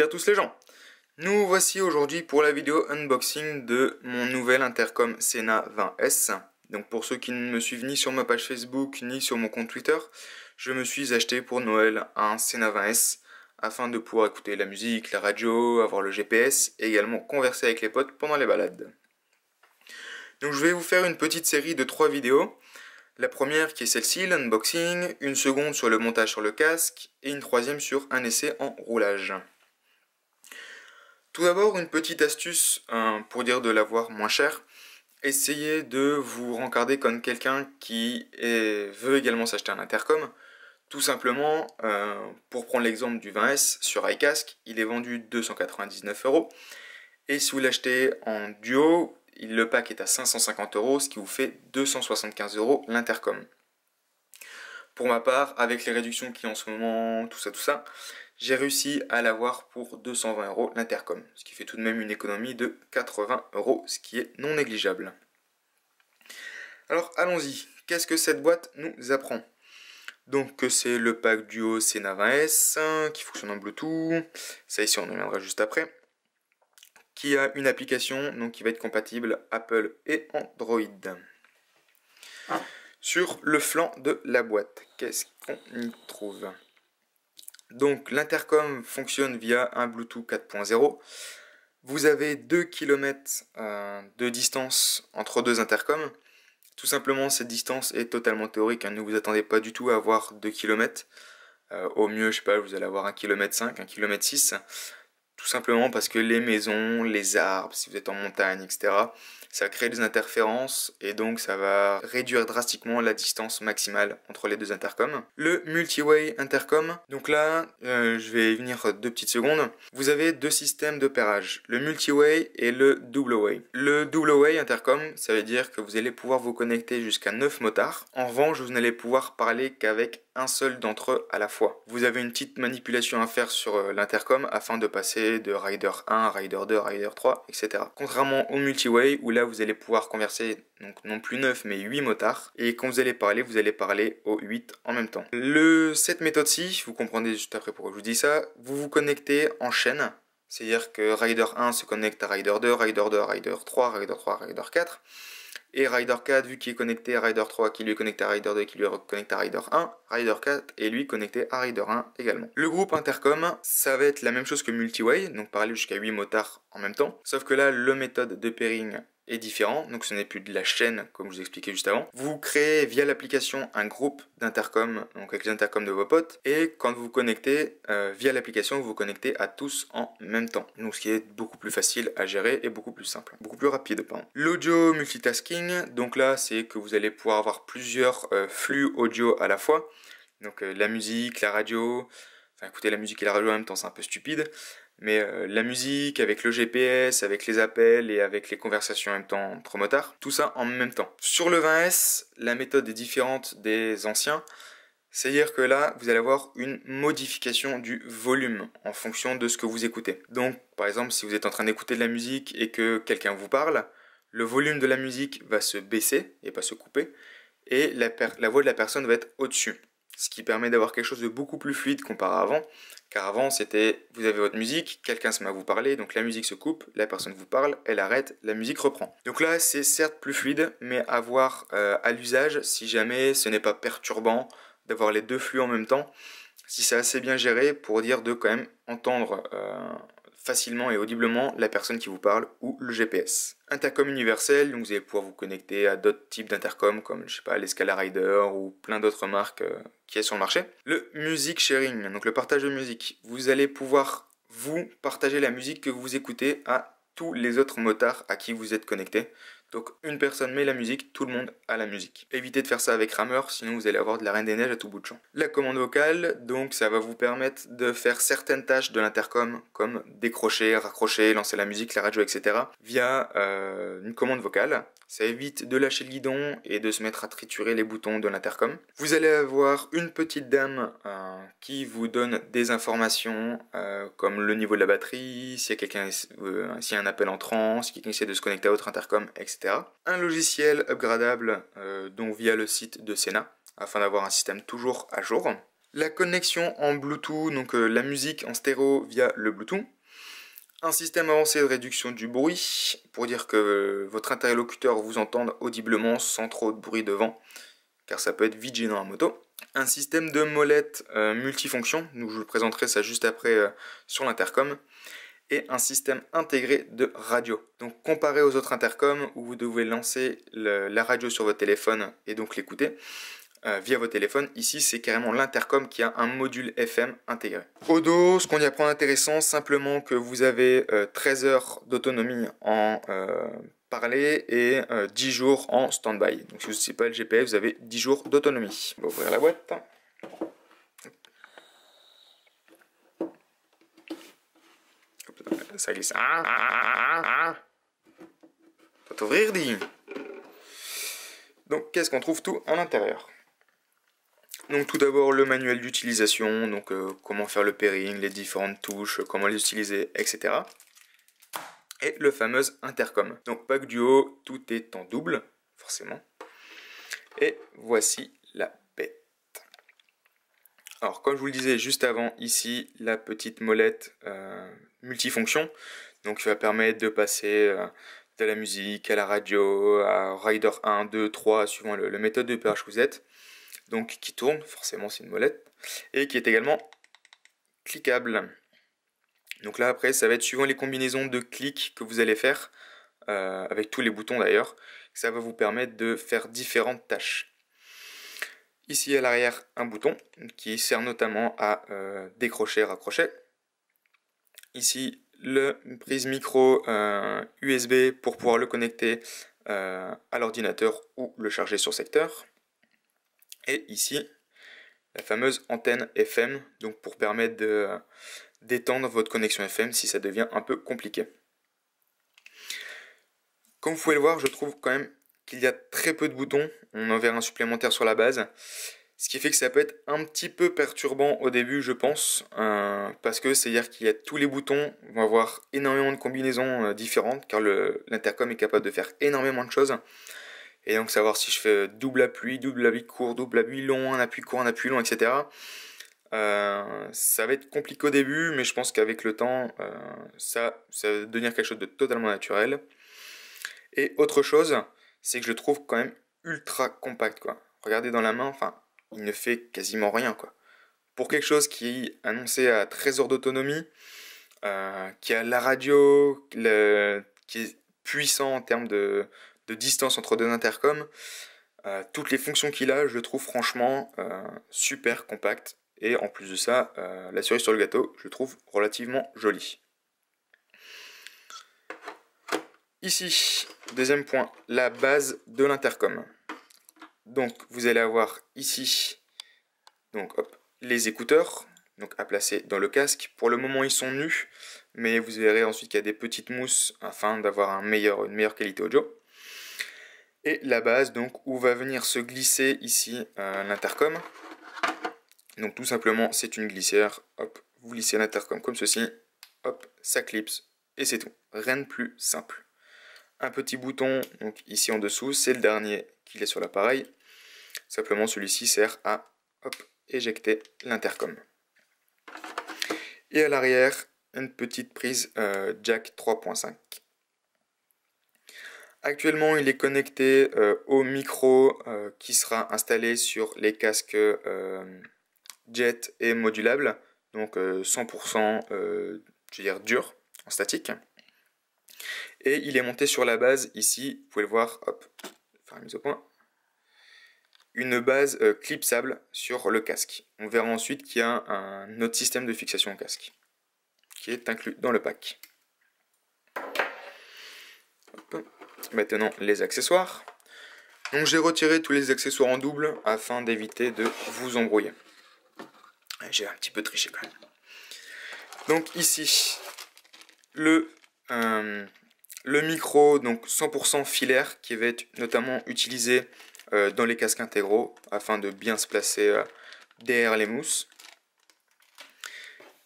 à tous les gens. Nous voici aujourd'hui pour la vidéo unboxing de mon nouvel intercom Sena 20S. Donc pour ceux qui ne me suivent ni sur ma page Facebook ni sur mon compte Twitter, je me suis acheté pour Noël un Sena 20S afin de pouvoir écouter la musique, la radio, avoir le GPS et également converser avec les potes pendant les balades. Donc je vais vous faire une petite série de 3 vidéos. La première qui est celle-ci, l'unboxing, une seconde sur le montage sur le casque et une troisième sur un essai en roulage. Tout d'abord, une petite astuce pour dire de l'avoir moins cher. Essayez de vous rencarder comme quelqu'un qui veut également s'acheter un intercom. Tout simplement, pour prendre l'exemple du 20S sur iCask, il est vendu 299 €. Et si vous l'achetez en duo, le pack est à 550 €, ce qui vous fait 275 € l'intercom. Pour ma part, avec les réductions qu'il y a en ce moment, tout ça, j'ai réussi à l'avoir pour 220 € l'intercom, ce qui fait tout de même une économie de 80 €, ce qui est non négligeable. Alors allons-y, qu'est-ce que cette boîte nous apprend? Donc c'est le pack duo Sena 20S qui fonctionne en Bluetooth, ça ici on en reviendra juste après, qui a une application donc, qui va être compatible Apple et Android. Sur le flanc de la boîte, qu'est-ce qu'on y trouve? Donc l'intercom fonctionne via un Bluetooth 4.0. Vous avez 2 km de distance entre deux intercoms. Tout simplement, cette distance est totalement théorique. Ne vous attendez pas du tout à avoir 2 km. Au mieux, je sais pas, vous allez avoir 1,5 km, 1,6 km. Tout simplement parce que les maisons, les arbres, si vous êtes en montagne, etc., ça crée des interférences et donc ça va réduire drastiquement la distance maximale entre les deux intercoms. Le multi-way intercom, donc là, je vais y venir 2 petites secondes. Vous avez 2 systèmes de pairage, le multi-way et le double-way. Le double-way intercom, ça veut dire que vous allez pouvoir vous connecter jusqu'à 9 motards. En revanche, vous n'allez pouvoir parler qu'avec un seul d'entre eux à la fois. Vous avez une petite manipulation à faire sur l'intercom afin de passer de Rider 1 à Rider 2, Rider 3, etc. Contrairement au multi-way où là vous allez pouvoir converser donc non plus 9 mais 8 motards et quand vous allez parler aux 8 en même temps. Cette méthode-ci, vous comprendrez juste après pourquoi je vous dis ça, vous vous connectez en chaîne, c'est-à-dire que Rider 1 se connecte à Rider 2, Rider 2 à Rider 3, Rider 3 à Rider 4. Et Rider 4, vu qu'il est connecté à Rider 3, qui lui est connecté à Rider 2, qui lui est connecté à Rider 1, Rider 4 est lui connecté à Rider 1 également. Le groupe intercom, ça va être la même chose que multi-way, donc parler jusqu'à 8 motards en même temps, sauf que là, le méthode de pairing est différent, donc ce n'est plus de la chaîne comme je vous expliquais juste avant. Vous créez via l'application un groupe d'intercom, donc avec les intercoms de vos potes, et quand vous vous connectez via l'application, vous vous connectez à tous en même temps. Donc ce qui est beaucoup plus facile à gérer et beaucoup plus simple, beaucoup plus rapide, pardon. L'audio multitasking, donc là c'est que vous allez pouvoir avoir plusieurs flux audio à la fois, donc la musique, la radio, enfin écouter la musique et la radio en même temps c'est un peu stupide, mais la musique avec le GPS, avec les appels et avec les conversations en même temps entre motards, tout ça en même temps. Sur le 20S, la méthode est différente des anciens, c'est-à-dire que là, vous allez avoir une modification du volume en fonction de ce que vous écoutez. Donc, par exemple, si vous êtes en train d'écouter de la musique et que quelqu'un vous parle, le volume de la musique va se baisser et pas se couper, et la voix de la personne va être au-dessus. Ce qui permet d'avoir quelque chose de beaucoup plus fluide comparé à avant, car avant c'était, vous avez votre musique, quelqu'un se met à vous parler, donc la musique se coupe, la personne vous parle, elle arrête, la musique reprend. Donc là c'est certes plus fluide, mais à voir à l'usage si jamais ce n'est pas perturbant d'avoir les deux flux en même temps, si c'est assez bien géré pour dire de quand même entendre facilement et audiblement la personne qui vous parle ou le GPS. Intercom universel, donc vous allez pouvoir vous connecter à d'autres types d'intercom comme je sais pas l'Escala Rider ou plein d'autres marques qui est sur le marché. Le music sharing, donc le partage de musique. Vous allez pouvoir vous partager la musique que vous écoutez à tous les autres motards à qui vous êtes connecté. Donc une personne met la musique, tout le monde a la musique. Évitez de faire ça avec Rammer, sinon vous allez avoir de la Reine des Neiges à tout bout de champ. La commande vocale, donc ça va vous permettre de faire certaines tâches de l'intercom, comme décrocher, raccrocher, lancer la musique, la radio, etc. via une commande vocale. Ça évite de lâcher le guidon et de se mettre à triturer les boutons de l'intercom. Vous allez avoir une petite dame qui vous donne des informations comme le niveau de la batterie, s'il y a un appel entrant, si quelqu'un essaie de se connecter à votre intercom, etc. Un logiciel upgradable donc via le site de Sena afin d'avoir un système toujours à jour. La connexion en Bluetooth, donc la musique en stéréo via le Bluetooth. Un système avancé de réduction du bruit, pour dire que votre interlocuteur vous entende audiblement sans trop de bruit devant, car ça peut être vite gênant en moto. Un système de molette multifonction, nous je vous présenterai ça juste après sur l'intercom. Et un système intégré de radio. Donc comparé aux autres intercoms où vous devez lancer la radio sur votre téléphone et donc l'écouter via votre téléphone, ici c'est carrément l'intercom qui a un module FM intégré. Au dos, ce qu'on y apprend d'intéressant, simplement que vous avez 13 heures d'autonomie en parler et 10 jours en stand-by. Donc si vous n'utilisez pas le GPS, vous avez 10 jours d'autonomie. On va ouvrir la boîte. Ça glisse. Faut t'ouvrir, dit. Donc, qu'est-ce qu'on trouve tout à l'intérieur? Donc, tout d'abord, le manuel d'utilisation, donc comment faire le pairing, les différentes touches, comment les utiliser, etc. Et le fameux intercom. Donc, pack duo, tout est en double, forcément. Et voici la bête. Alors, comme je vous le disais juste avant, ici, la petite molette multifonction. Donc, qui va permettre de passer de la musique à la radio, à Rider 1, 2, 3, suivant le méthode de pH que vous êtes. Donc, qui tourne, forcément, c'est une molette. Et qui est également cliquable. Donc là, après, ça va être suivant les combinaisons de clics que vous allez faire, avec tous les boutons d'ailleurs, ça va vous permettre de faire différentes tâches. Ici à l'arrière, un bouton qui sert notamment à décrocher, raccrocher. Ici, le prise micro USB pour pouvoir le connecter à l'ordinateur ou le charger sur secteur. Et ici, la fameuse antenne FM, donc pour permettre d'étendre votre connexion FM si ça devient un peu compliqué. Comme vous pouvez le voir, je trouve quand même qu'il y a très peu de boutons. On en verra un supplémentaire sur la base. Ce qui fait que ça peut être un petit peu perturbant au début, je pense. Parce que c'est-à-dire qu'il y a tous les boutons vont avoir énormément de combinaisons différentes. Car l'intercom est capable de faire énormément de choses. Et donc savoir si je fais double appui court, double appui long, un appui court, un appui long, etc. Ça va être compliqué au début, mais je pense qu'avec le temps, ça va devenir quelque chose de totalement naturel. Et autre chose, c'est que je le trouve quand même ultra compact, quoi. Regardez dans la main, enfin, il ne fait quasiment rien, quoi. Pour quelque chose qui est annoncé à 13 heures d'autonomie, qui a la radio, qui est puissant en termes de distance entre deux intercoms, toutes les fonctions qu'il a, je le trouve franchement super compact. Et en plus de ça, la cerise sur le gâteau, je le trouve relativement joli. Ici, deuxième point, la base de l'intercom. Donc vous allez avoir ici donc, hop, les écouteurs donc, à placer dans le casque. Pour le moment ils sont nus, mais vous verrez ensuite qu'il y a des petites mousses afin d'avoir une meilleure qualité audio. Et la base donc où va venir se glisser ici l'intercom. Donc tout simplement c'est une glissière, hop, vous glissez l'intercom comme ceci, hop, ça clipse et c'est tout. Rien de plus simple. Un petit bouton donc ici en dessous, c'est le dernier qu'il est sur l'appareil. Simplement celui-ci sert à hop, éjecter l'intercom. Et à l'arrière, une petite prise jack 3.5. Actuellement, il est connecté au micro qui sera installé sur les casques jet et modulables, donc 100% je veux dire dur, en statique. Et il est monté sur la base ici, vous pouvez le voir, hop, faire une mise au point. Une base clipsable sur le casque. On verra ensuite qu'il y a un autre système de fixation au casque qui est inclus dans le pack. Hop. Maintenant les accessoires. Donc j'ai retiré tous les accessoires en double afin d'éviter de vous embrouiller. J'ai un petit peu triché quand même. Donc ici le micro donc 100% filaire qui va être notamment utilisé dans les casques intégraux afin de bien se placer derrière les mousses.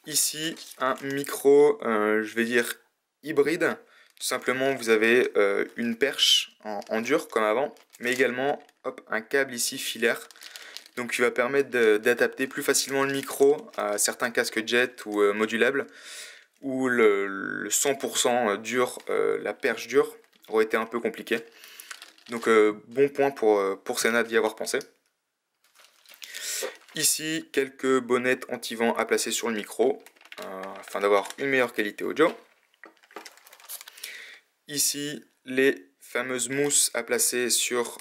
Ici un micro je vais dire hybride. Tout simplement vous avez une perche en dur comme avant, mais également hop, un câble ici filaire Donc il va permettre d'adapter plus facilement le micro à certains casques jet ou modulables, où le 100% dur, la perche dure, aurait été un peu compliqué. Donc bon point pour Sena d'y avoir pensé. Ici, quelques bonnettes anti-vent à placer sur le micro, afin d'avoir une meilleure qualité audio. Ici, les fameuses mousses à placer sur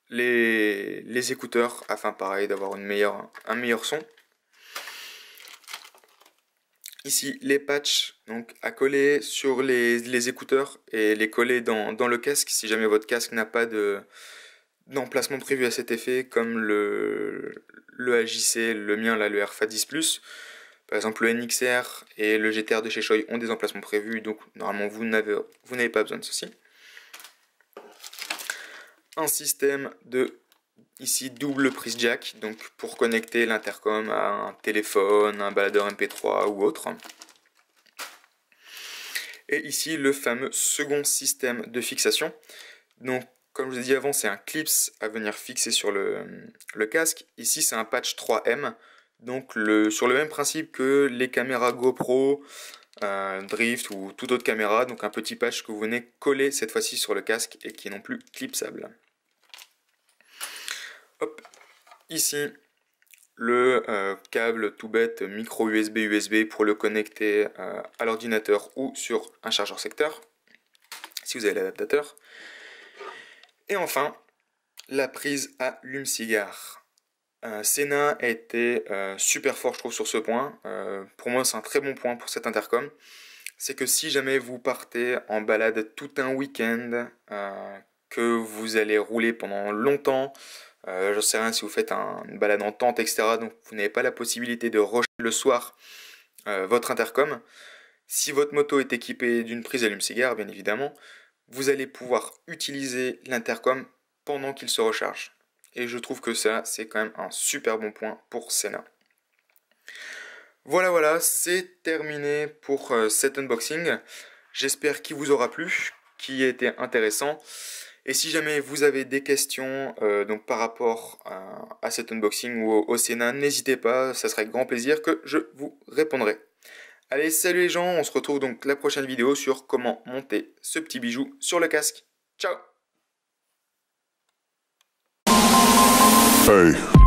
les écouteurs, afin pareil d'avoir un meilleur son. Ici, les patchs donc, à coller sur les écouteurs et les coller dans le casque si jamais votre casque n'a pas d'emplacement prévu à cet effet, comme le AJC, le mien là, le RFA 10+. Par exemple, le NXR et le GTR de chez Shoei ont des emplacements prévus, donc normalement vous n'avez pas besoin de ceci. Un système de ici double prise jack, donc pour connecter l'intercom à un téléphone, un baladeur MP3 ou autre. Et ici le fameux second système de fixation. Donc comme je vous ai dit avant, c'est un clips à venir fixer sur le casque. Ici c'est un patch 3M, donc sur le même principe que les caméras GoPro, Drift ou toute autre caméra. Donc un petit patch que vous venez coller cette fois-ci sur le casque et qui est non plus clipsable. Hop. Ici, le câble tout bête micro USB pour le connecter à l'ordinateur ou sur un chargeur secteur, si vous avez l'adaptateur. Et enfin, la prise à allume-cigare. Sena a été super fort, je trouve, sur ce point. Pour moi, c'est un très bon point pour cette intercom. C'est que si jamais vous partez en balade tout un week-end, que vous allez rouler pendant longtemps, je sais rien si vous faites une balade en tente, etc. Donc vous n'avez pas la possibilité de rusher le soir votre intercom. Si votre moto est équipée d'une prise allume-cigare, bien évidemment, vous allez pouvoir utiliser l'intercom pendant qu'il se recharge. Et je trouve que ça, c'est quand même un super bon point pour Sena. Voilà, c'est terminé pour cet unboxing. J'espère qu'il vous aura plu, qu'il a été intéressant. Et si jamais vous avez des questions donc par rapport à cet unboxing ou au Sena, n'hésitez pas, ça serait avec grand plaisir que je vous répondrai. Allez, salut les gens, on se retrouve donc la prochaine vidéo sur comment monter ce petit bijou sur le casque. Ciao! Hey.